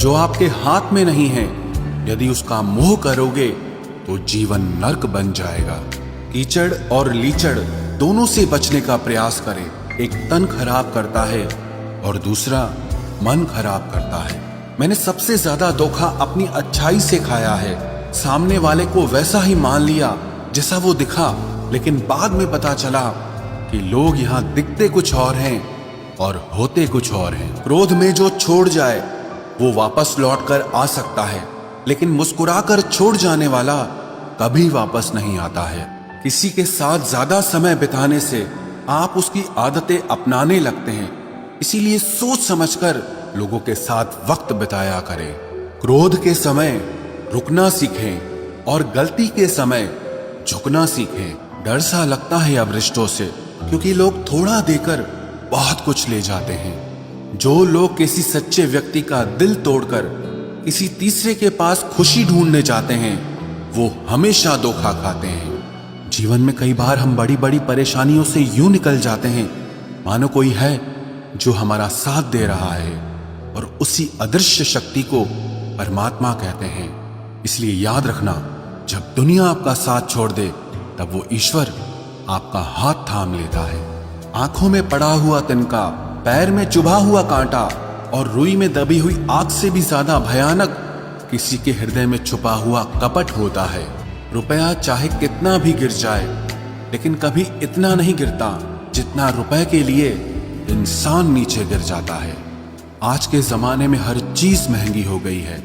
जो आपके हाथ में नहीं है, यदि उसका मोह करोगे तो जीवन नर्क बन जाएगा। कीचड़ और लीचड़ दोनों से बचने का प्रयास करें। एक तन खराब करता है और दूसरा मन खराब करता है। मैंने सबसे ज्यादा धोखा अपनी अच्छाई से खाया है। सामने वाले को वैसा ही मान लिया जैसा वो दिखा, लेकिन बाद में पता चला कि लोग यहाँ दिखते कुछ और हैं और होते कुछ और हैं। क्रोध में जो छोड़ जाए वो वापस लौट कर आ सकता है, लेकिन मुस्कुराकर छोड़ जाने वाला कभी वापस नहीं आता है। किसी के साथ ज्यादा समय बिताने से आप उसकी आदतें अपनाने लगते हैं, इसीलिए सोच समझकर लोगों के साथ वक्त बिताया करें। क्रोध के समय रुकना सीखें और गलती के समय झुकना सीखें। डर सा लगता है अब रिश्तों से, क्योंकि लोग थोड़ा देकर बहुत कुछ ले जाते हैं। जो लोग किसी सच्चे व्यक्ति का दिल तोड़कर किसी तीसरे के पास खुशी ढूंढने जाते हैं, वो हमेशा धोखा खाते हैं। जीवन में कई बार हम बड़ी बड़ी परेशानियों से यूं निकल जाते हैं मानो कोई है जो हमारा साथ दे रहा है, और उसी अदृश्य शक्ति को परमात्मा कहते हैं। इसलिए याद रखना, जब दुनिया आपका साथ छोड़ दे तब वो ईश्वर आपका हाथ थाम लेता है। आंखों में पड़ा हुआ तिनका, पैर में चुभा हुआ कांटा और रुई में दबी हुई आग से भी ज्यादा भयानक किसी के हृदय में छुपा हुआ कपट होता है। रुपया चाहे कितना भी गिर जाए, लेकिन कभी इतना नहीं गिरता जितना रुपए के लिए इंसान नीचे गिर जाता है। आज के जमाने में हर चीज महंगी हो गई है,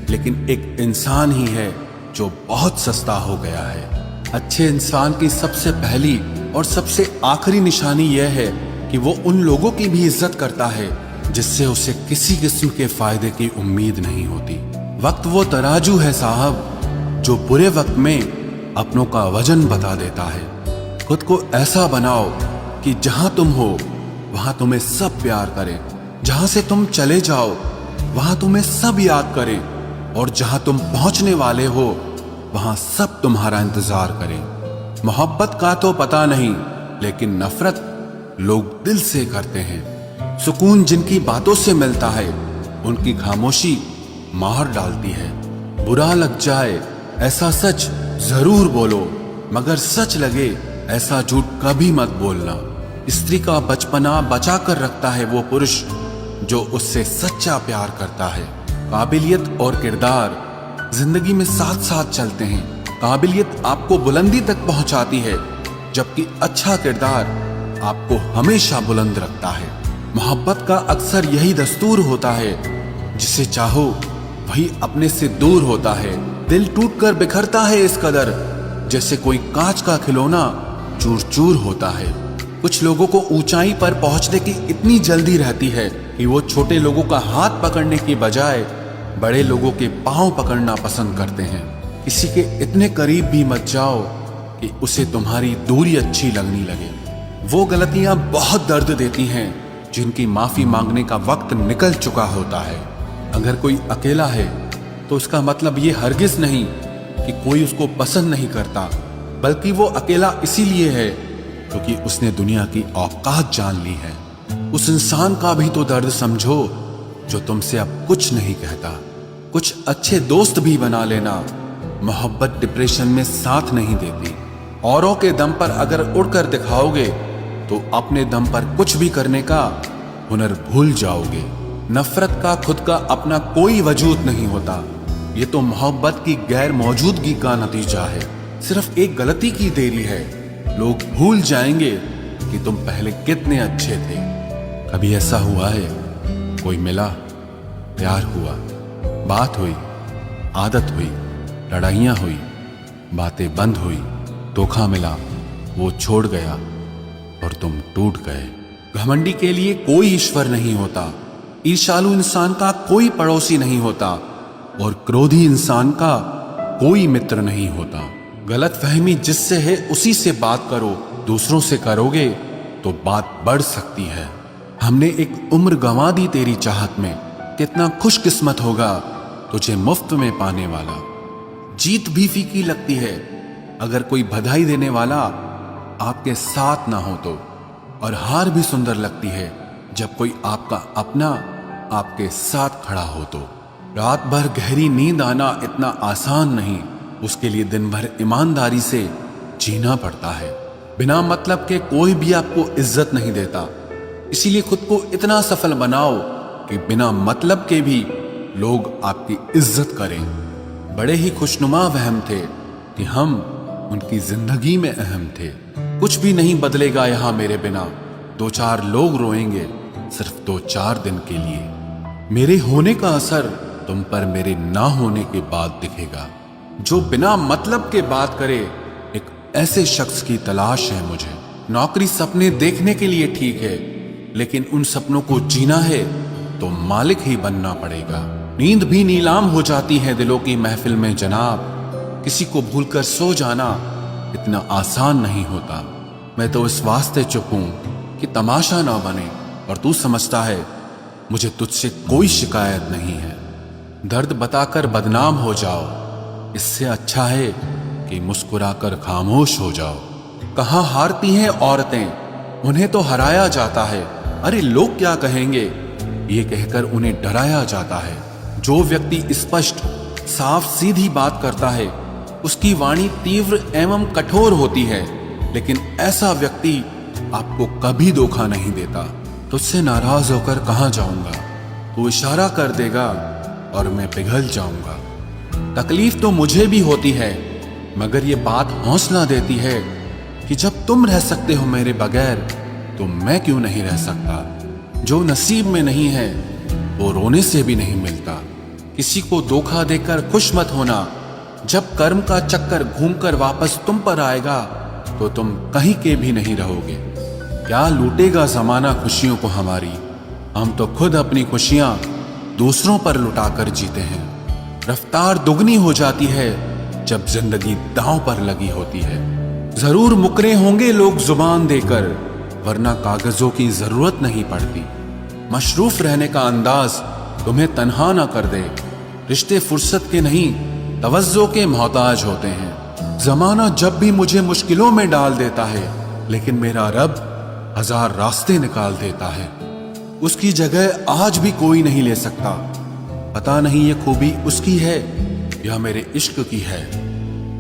लेकिन एक इंसान ही है जो बहुत सस्ता हो गया है। अच्छे इंसान की सबसे पहली और सबसे आखिरी निशानी यह है कि वो उन लोगों की भी इज्जत करता है जिससे उसे किसी किस्म के फायदे की उम्मीद नहीं होती। वक्त वो तराजू है साहब, जो बुरे वक्त में अपनों का वजन बता देता है। खुद को ऐसा बनाओ कि जहां तुम हो वहां तुम्हें सब प्यार करें, जहां से तुम चले जाओ वहां तुम्हें सब याद करें, और जहां तुम पहुंचने वाले हो वहां सब तुम्हारा इंतजार करें। मोहब्बत का तो पता नहीं, लेकिन नफरत लोग दिल से करते हैं। सुकून जिनकी बातों से मिलता है, उनकी खामोशी मार डालती है। बुरा लग जाए ऐसा सच जरूर बोलो, मगर सच लगे ऐसा झूठ कभी मत बोलना। स्त्री का बचपना बचा कर रखता है वो पुरुष जो उससे सच्चा प्यार करता है। काबिलियत और किरदार जिंदगी में साथ साथ चलते हैं। काबिलियत आपको बुलंदी तक पहुंचाती है, जबकि अच्छा किरदार आपको हमेशा बुलंद रखता है। मोहब्बत का अक्सर यही दस्तूर होता है, जिसे चाहो वही अपने से दूर होता है। दिल टूटकर बिखरता है इस कदर, जैसे कोई कांच का खिलौना चूर चूर होता है। कुछ लोगों को ऊंचाई पर पहुंचने की इतनी जल्दी रहती है कि वो छोटे लोगों का हाथ पकड़ने की बजाय बड़े लोगों के पांव पकड़ना पसंद करते हैं। किसी के इतने करीब भी मत जाओ कि उसे तुम्हारी दूरी अच्छी लगने लगे। वो गलतियां बहुत दर्द देती हैं जिनकी माफी मांगने का वक्त निकल चुका होता है। अगर कोई अकेला है तो उसका मतलब ये हरगिज नहीं कि कोई उसको पसंद नहीं करता, बल्कि वो अकेला इसीलिए है क्योंकि उसने दुनिया की औकात जान ली है। उस इंसान का भी तो दर्द समझो जो तुमसे अब कुछ नहीं कहता। कुछ अच्छे दोस्त भी बना लेना। मोहब्बत डिप्रेशन में साथ नहीं देती। औरों के दम पर अगर उड़कर दिखाओगे तो अपने दम पर कुछ भी करने का हुनर भूल जाओगे। नफरत का खुद का अपना कोई वजूद नहीं होता। ये तो मोहब्बत की गैर मौजूदगी का नतीजा है। सिर्फ एक गलती की देरी है। लोग भूल जाएंगे कि तुम पहले कितने अच्छे थे। कभी ऐसा हुआ है, कोई मिला, प्यार हुआ, बात हुई, आदत हुई, लड़ाइयां हुई, बातें बंद हुई, धोखा मिला, वो छोड़ गया और तुम टूट गए। घमंडी के लिए कोई ईश्वर नहीं होता। ईर्ष्यालु इंसान का कोई पड़ोसी नहीं होता, और क्रोधी इंसान का कोई मित्र नहीं होता। गलत फहमी जिससे है उसी से बात करो। दूसरों से करोगे तो बात बढ़ सकती है। हमने एक उम्र गंवा दी तेरी चाहत में, कितना खुशकिस्मत होगा तुझे मुफ्त में पाने वाला। जीत भी फीकी लगती है अगर कोई बधाई देने वाला आपके साथ ना हो तो, और हार भी सुंदर लगती है जब कोई आपका अपना आपके साथ खड़ा हो तो। रात भर गहरी नींद आना इतना आसान नहीं, उसके लिए दिन भर ईमानदारी से जीना पड़ता है। बिना मतलब के कोई भी आपको इज्जत नहीं देता, इसीलिए खुद को इतना सफल बनाओ कि बिना मतलब के भी लोग आपकी इज्जत करें। बड़े ही खुशनुमा वहम थे कि हम उनकी जिंदगी में अहम थे। कुछ भी नहीं बदलेगा यहां मेरे बिना, 2-4 लोग रोएंगे सिर्फ 2-4 दिन के लिए। मेरे होने का असर तुम पर मेरे ना होने के बाद दिखेगा। जो बिना मतलब के बात करे, एक ऐसे शख्स की तलाश है मुझे। नौकरी सपने देखने के लिए ठीक है, लेकिन उन सपनों को जीना है तो मालिक ही बनना पड़ेगा। नींद भी नीलाम हो जाती है दिलों की महफिल में जनाब। किसी को भूलकर सो जाना इतना आसान नहीं होता। मैं तो इस वास्ते चुप हूं कि तमाशा ना बने, और तू समझता है मुझे तुझसे कोई शिकायत नहीं है। दर्द बताकर बदनाम हो जाओ, इससे अच्छा है कि मुस्कुराकर खामोश हो जाओ। कहां हारती हैं औरतें, उन्हें तो हराया जाता है। अरे लोग क्या कहेंगे, ये कहकर उन्हें डराया जाता है। जो व्यक्ति स्पष्ट साफ सीधी बात करता है, उसकी वाणी तीव्र एवं कठोर होती है, लेकिन ऐसा व्यक्ति आपको कभी धोखा नहीं देता। तुझसे नाराज होकर कहां जाऊंगा, तू इशारा कर देगा और मैं पिघल जाऊंगा। तकलीफ तो मुझे भी होती है, मगर ये बात हौसला देती है कि जब तुम रह सकते हो मेरे बगैर, तो मैं क्यों नहीं रह सकता। जो नसीब में नहीं है वो रोने से भी नहीं मिलता। किसी को धोखा देकर खुश मत होना। जब कर्म का चक्कर घूमकर वापस तुम पर आएगा, तो तुम कहीं के भी नहीं रहोगे। क्या लूटेगा जमाना खुशियों को हमारी, हम तो खुद अपनी खुशियां दूसरों पर लुटाकर जीते हैं। रफ्तार दुगनी हो जाती है जब जिंदगी दांव पर लगी होती है। जरूर मुकरे होंगे लोग जुबान देकर, वरना कागजों की जरूरत नहीं पड़ती। मशरूफ रहने का अंदाज तुम्हें तन्हा ना कर दे। रिश्ते फुर्सत के नहीं, तवज्जो के मोहताज होते हैं। जमाना जब भी मुझे मुश्किलों में डाल देता है, लेकिन मेरा रब 1000 रास्ते निकाल देता है। उसकी जगह आज भी कोई नहीं ले सकता। पता नहीं ये खूबी उसकी है या मेरे इश्क की है।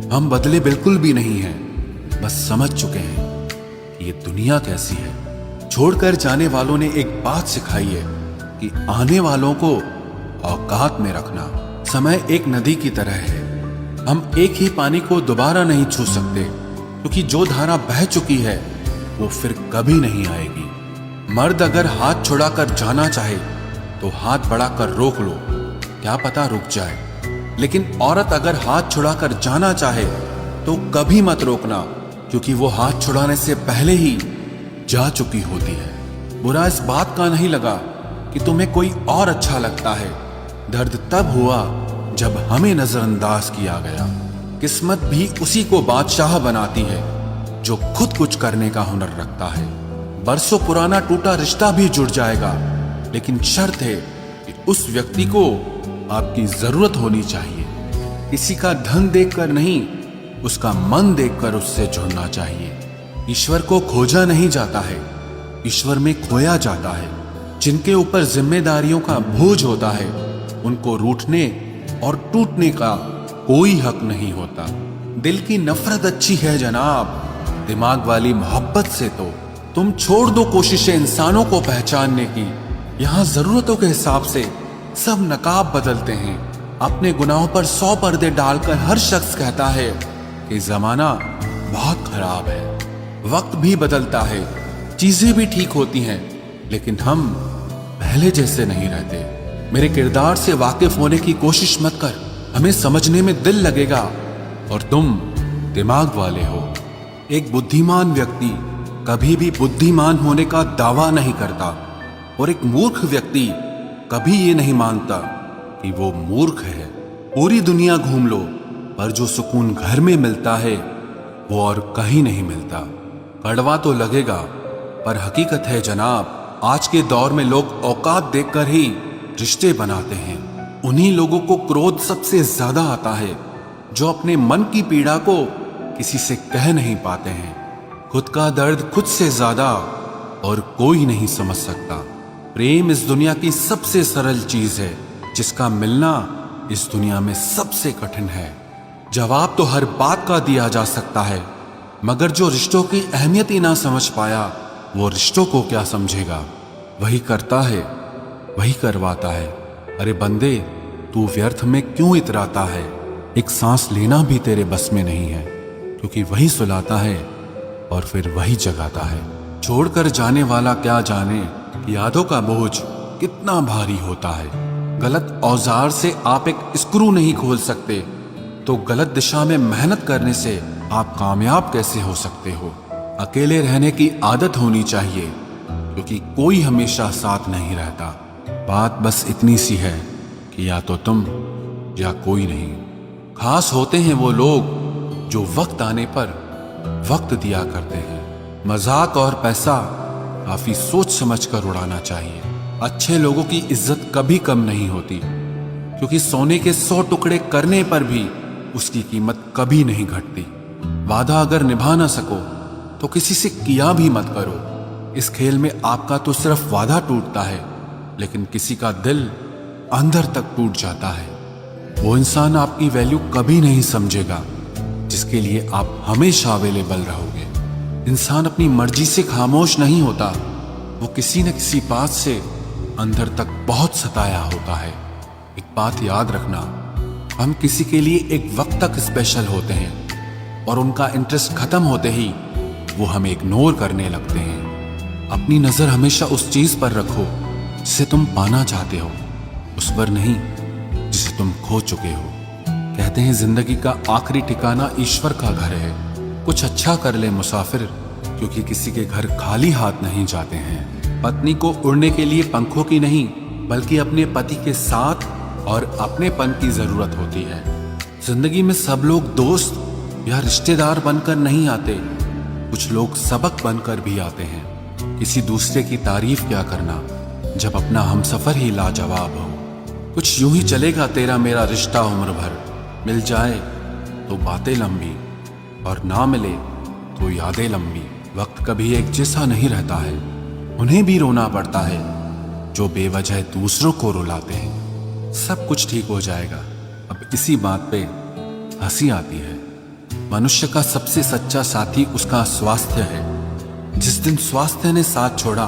हम बदले बिल्कुल भी नहीं हैं, बस समझ चुके हैं कि ये दुनिया कैसी है। छोड़कर जाने वालों ने एक बात सिखाई है कि आने वालों को औकात में रखना। समय एक नदी की तरह है, हम एक ही पानी को दोबारा नहीं छू सकते, क्योंकि जो धारा बह चुकी है वो फिर कभी नहीं आएगी। मर्द अगर हाथ छुड़ाकर जाना चाहे तो हाथ बढ़ाकर रोक लो, क्या पता रुक जाए। लेकिन औरत अगर हाथ छुड़ाकर जाना चाहे तो कभी मत रोकना, क्योंकि वो हाथ छुड़ाने से पहले ही जा चुकी होती है। बुरा इस बात का नहीं लगा कि तुम्हें कोई और अच्छा लगता है। दर्द तब हुआ जब हमें नजरअंदाज किया गया। किस्मत भी उसी को बादशाह बनाती है जो खुद कुछ करने का हुनर रखता है। बरसों पुराना टूटा रिश्ता भी जुड़ जाएगा, लेकिन शर्त है कि उस व्यक्ति को आपकी जरूरत होनी चाहिए। किसी का धन देखकर नहीं, उसका मन देखकर उससे जुड़ना चाहिए। ईश्वर को खोजा नहीं जाता है, ईश्वर में खोया जाता है। जिनके ऊपर जिम्मेदारियों का बोझ होता है, उनको रूठने और टूटने का कोई हक नहीं होता। दिल की नफरत अच्छी है जनाब, दिमाग वाली मोहब्बत से तो तुम छोड़ दो कोशिशें इंसानों को पहचानने की। यहाँ जरूरतों के हिसाब से सब नकाब बदलते हैं। अपने गुनाहों पर 100 पर्दे डालकर हर शख्स कहता है कि जमाना बहुत खराब है। वक्त भी बदलता है, चीजें भी ठीक होती हैं, लेकिन हम पहले जैसे नहीं रहते। मेरे किरदार से वाकिफ होने की कोशिश मत कर, हमें समझने में दिल लगेगा और तुम दिमाग वाले हो। एक बुद्धिमान व्यक्ति कभी भी बुद्धिमान होने का दावा नहीं करता, और एक मूर्ख व्यक्ति कभी ये नहीं मानता कि वो मूर्ख है। पूरी दुनिया घूम लो, पर जो सुकून घर में मिलता है वो और कहीं नहीं मिलता। कड़वा तो लगेगा, पर हकीकत है जनाब। आज के दौर में लोग औकात देखकर ही रिश्ते बनाते हैं। उन्हीं लोगों को क्रोध सबसे ज्यादा आता है जो अपने मन की पीड़ा को किसी से कह नहीं पाते हैं। खुद का दर्द खुद से ज्यादा और कोई नहीं समझ सकता। प्रेम इस दुनिया की सबसे सरल चीज है, जिसका मिलना इस दुनिया में सबसे कठिन है। जवाब तो हर बात का दिया जा सकता है, मगर जो रिश्तों की अहमियत ही ना समझ पाया वो रिश्तों को क्या समझेगा। वही करता है, वही करवाता है। अरे बंदे, तू व्यर्थ में क्यों इतराता है? एक सांस लेना भी तेरे बस में नहीं है, क्योंकि वही सुलाता है और फिर वही जगाता है। छोड़कर जाने वाला क्या जाने यादों का बोझ कितना भारी होता है। गलत औजार से आप एक स्क्रू नहीं खोल सकते, तो गलत दिशा में मेहनत करने से आप कामयाब कैसे हो सकते हो? अकेले रहने की आदत होनी चाहिए, क्योंकि कोई हमेशा साथ नहीं रहता। बात बस इतनी सी है कि या तो तुम या कोई नहीं। खास होते हैं वो लोग जो वक्त आने पर वक्त दिया करते हैं। मजाक और पैसा काफी सोच समझ कर उड़ाना चाहिए। अच्छे लोगों की इज्जत कभी कम नहीं होती, क्योंकि सोने के 100 टुकड़े करने पर भी उसकी कीमत कभी नहीं घटती। वादा अगर निभा ना सको तो किसी से किया भी मत करो। इस खेल में आपका तो सिर्फ वादा टूटता है, लेकिन किसी का दिल अंदर तक टूट जाता है। वो इंसान आपकी वैल्यू कभी नहीं समझेगा जिसके लिए आप हमेशा अवेलेबल रहोगे। इंसान अपनी मर्जी से खामोश नहीं होता, वो किसी न किसी बात से अंदर तक बहुत सताया होता है। एक बात याद रखना, हम किसी के लिए एक वक्त तक स्पेशल होते हैं और उनका इंटरेस्ट खत्म होते ही वो हमें इग्नोर करने लगते हैं। अपनी नजर हमेशा उस चीज पर रखो जिसे तुम पाना चाहते हो, उस पर नहीं जिसे तुम खो चुके हो। कहते हैं जिंदगी का आखिरी ठिकाना ईश्वर का घर है। कुछ अच्छा कर ले मुसाफिर, क्योंकि किसी के घर खाली हाथ नहीं जाते हैं। पत्नी को उड़ने के लिए पंखों की नहीं, बल्कि अपने पति के साथ और अपनेपन की जरूरत होती है। जिंदगी में सब लोग दोस्त या रिश्तेदार बनकर नहीं आते, कुछ लोग सबक बनकर भी आते हैं। किसी दूसरे की तारीफ क्या करना जब अपना हमसफर ही लाजवाब हो। कुछ यूं ही चलेगा तेरा मेरा रिश्ता उम्र भर, मिल जाए तो बातें लंबी और ना मिले तो यादें लंबी। वक्त कभी एक जैसा नहीं रहता है, उन्हें भी रोना पड़ता है जो बेवजह दूसरों को रुलाते हैं। सब कुछ ठीक हो जाएगा। अब इसी बात पे हंसी आती है। मनुष्य का सबसे सच्चा साथी उसका स्वास्थ्य है। जिस दिन स्वास्थ्य ने साथ छोड़ा